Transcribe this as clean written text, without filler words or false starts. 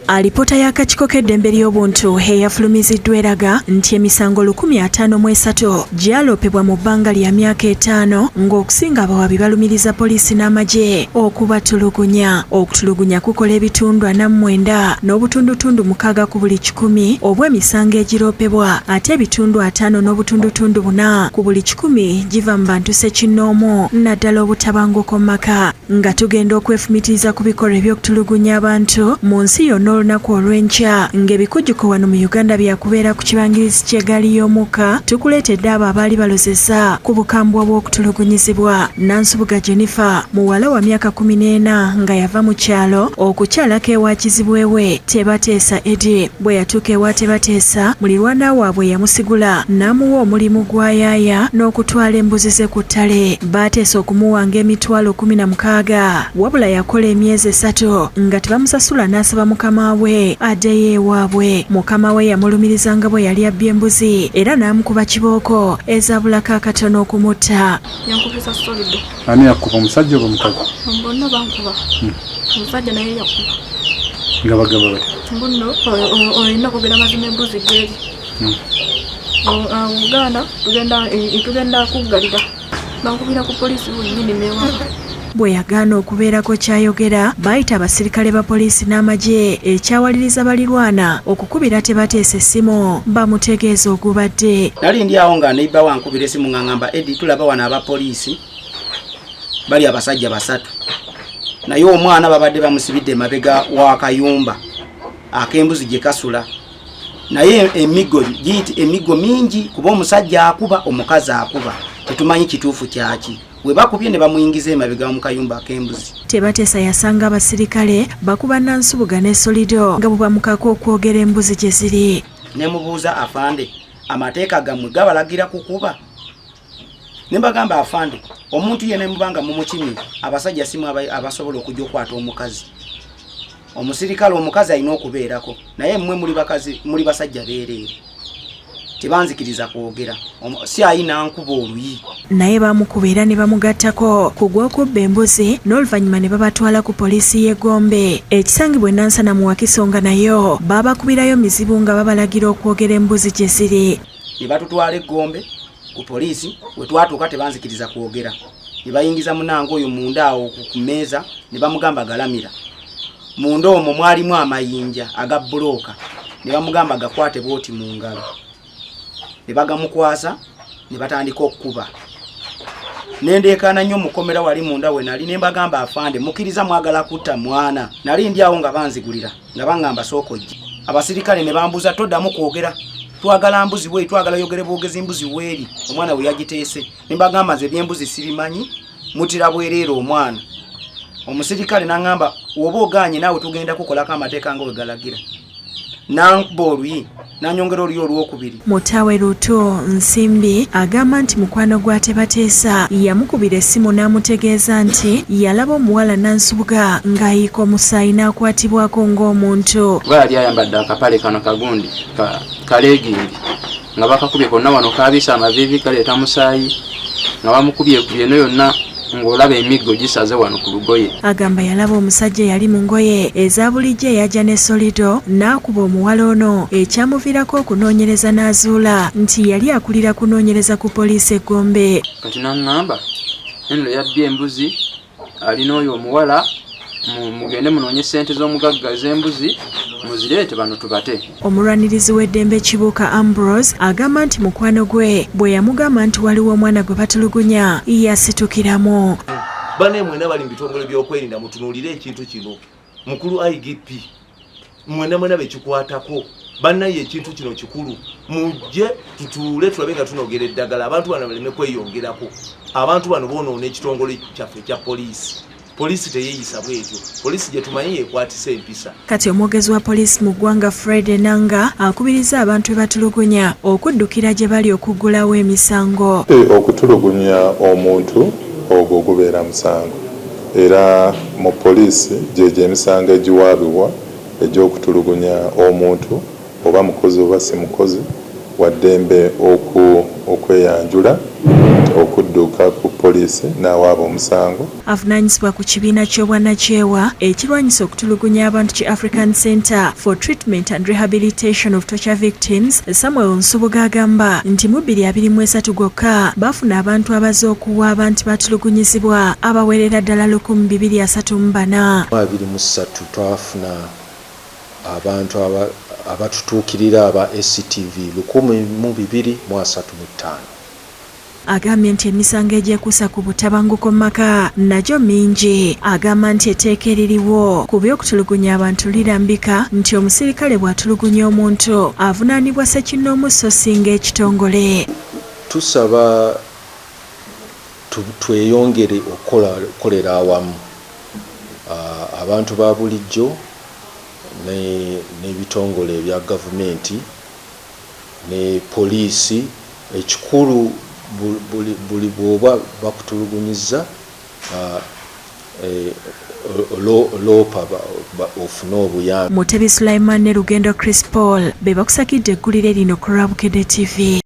Alipota y'akakiiko k'eddembe ly'obuntu eyafulumiziddwa eraga nti emisango 153 gyaloopebwa mu bbanga lya myaka 5 ng'okusinga abawabi balumiriza poliisi n'amagye okubatulugunya. Okutulugunya kukola ebitundu 49 n'obutundutundu 6 ku buli 100 obw'emisango egiroopebwa, ate ebitundu 5 n'obutundutundu 4 ku buli 100 giva mu bantu ssekinnoomu naddala obutabanguko mu maka. Nga tugenda okwefumitiriza ku bikolwa eby'okutulugunya abantu mu nsi yonna olunaku olw'enkya ng'ebikujjuko wano mu Uganda byakubeera ku kibangirizi ky'eggaali y'omukka, tukuleetedde abo abaali balozesa ku bukambwe bw'okutulugunyizibwa. Nansubuga Jennifer muwala wa myaka 14 nga yava mu kyalo okukyalako ewa kizibwewe Tebateesa Eddie. Bwe yatuuka ewa Tebateesa, mulirwana waabwe yamusigula n'amuwa omulimu gwa yaaya n'okutwala embuzi ze ku ttale. Baateesa okumuwanga emitwalo 16 wabula yakola emyezi 3 nga tebamusasula n'asaba mukama we addeyo ewaabwe. Mukama we yamulumirizanga bwe yali abbye embuzi era n'amukuba kibooko ezabulako akatono okumutta. Yankubisa solido. Ani yakuba, omusajja oba omukazi? Bonna bankuba. Omusajja naye yakuba. Nga bagamba bati? Mbonno olina kugenda mazima embuzi gyeri. Uganda tugenda kuggalira. Bankubira ku poliisi bwennyini neewaka. Bwe yagaana okubeerako kyayogera, bayita abasirikale ba poliisi n'amagye ekyawaliriza balirwana okukubira Tebateesa essimu bamutegeeza ogubadde. Nali ndi awo nga neiba wankubira essimu ng'angamba, Eddie, tulaba wano abapoliisi bali abasajja 3 naye omwana babadde bamusibidde emabega w'akayumba ak'embuzi gye kasula, naye emigo mingi kuba omusajja akuba omukazi akuba, tetumanyi kituufu kyaki. We bakubye ne bamuyingiza emabega mu kayumba ak'embuzi. Tebateesa yasanga abasirikale bakuba Nansubuga ne Solido nga bwe bamukako okwogera embuzi gye ziri. Ne mubuuza, afande, amateeka gammwe gabalagira kukuba? Ne mbagamba, afande, omuntu yenna mubanga mumukimye abasajja simu abasobola okujja okwata omukazi. Omusirikale omukazi alina okubeerako, naye mmwe muli basajja beereere. Tebanzikiriza kwogera, si ayina nkuba oluyi. Naye bamukuba era ne bamugattako ku gw'okubba embuzi n'oluvannyuma ne babatwala ku poliisi y'e Gombe. Ekisangibwa Nansana mu Wakisonga nayo babakubirayo mizibu nga babalagira okwogera embuzi gye ziri. Ne batutwala e Gombe ku poliisi, we twatuuka tebanzikiriza kwogera. Ne bayingiza munange oyo munda awo ku mmeeza ne bamugamba galamira. Munda omwo mwalimu amayinja aga bulooka, ne bamugamba gakwate booti mu ngalo. Ne bagamukwasa ne batandika okukuba. Nendeekaana nnyo mukomera wali munda we nali ne mbagamba, afande, mukkiriza mwagala kutta mwana. Nali ndi awo nga banzigulira nga baŋŋamba sooka ojje. Abasirikale ne bambuuza, toddamu kwogera, twagala mbuzi bwe, twagala yogere bwogezi mbuzi weeri omwana we yagiteese. Ne mbagamba nze by'embuzi sibimanyi, mutira bwereero omwana. Omusirikale n'aŋŋamba, woba ogaanye naawe tugenda kukolako amateeka nga we galagira. Nankuba oluyi nanyongera oluyi olwokubiri. Mutawe Luto Nsimbi agamba nti mukwano gwa Tebateesa yamukubira essimu n'amutegeeza nti yalaba omuwala Nansubuga ng'ayiika omusaayi n'akwatibwako ng'omuntu. Baali ayambadde akapale kano kagundi kaleegimbi nga bakakubye konna wano kaabisa amaviivi kaleeta musaayi nga bamukubye eno yonna ng'olaba emiggo gisaze wano ku lugoye. Agamba yalaba omusajja yali mu ngoye eza bulijjo eyajja ne Solido n'akuba omuwala ono, ekyamuviirako okunoonyereza n'azuula nti yali akulira kunoonyereza ku poliisi e Gombe. Kati n'aŋŋamba, eno yabbye embuzi, alina oyo omuwala, mugende munoonye ssente z'omugagga z'embuzi muzireete bano tubate. Omulwanirizi w'eddembe Kibuuka Ambrose agamba nti mukwano gwe bwe yamugamba nti waliwo omwana gwe batulugunya yasitukiramu. Bane mwena bali mu bitongole by'okwerinda mutunuulire ekintu kino. Mukulu IGP mwena bekikwatako, bannaye ekintu kino kikulu, mujje tutuule tulabe nga tunogera eddagala, abantu bano baleme kweyongerako. Abantu bano boonoona ekitongole kyaffe kya poliisi. Poliisi teyeeyisa bwetyo, poliisi gye tumanyi yekwatisa empisa. Kati omwogezi wa poliisi mu ggwanga Fred Enanga akubiriza abantu batulugunya okuddukira gye bali okuggulawo emisango. Okutulugunya omuntu ogwo gubeera musango, era mu poliisi gye emisango egiwaabibwa egy'okutulugunya omuntu oba mukozi oba si mukozi waddembe okweyanjula okudduka ku poliisi n'awaaba omusango. Avunaanyizibwa ku kibiina ky'obwannakyewa ekirwanyisa okutulugunya abantu ki African Center for Treatment and Rehabilitation of Torture Victims, Samuel Nsubuga agamba nti mu 2023 gwokka bafuna abantu abaze okuwa abantu batulugunyizibwa abawerera ddala 234. 23 twafuna abantu abatutuukirira aba SCTV 1235. Agambye nti emisango egyekuusa ku butabanguko mu maka nagyo mingi. Agamba nti etteeka eririwo ku by'okutulugunya abantu lirambika nti omusirikale bw'atulugunya omuntu avunaanibwa ssekinnoomu so singa ekitongole. Tusaba tweyongere okukolera awamu abantu ba bulijjo n'ebitongole ebya gavumenti ne poliisi. Ekikulu buli bw'oba bakutulugunyiza loopa ofune obuyambi. Mutebi Sulaiman ne Lugendo Chris Paul be bakusakidde eggulire lino ku Lwabukedde TV.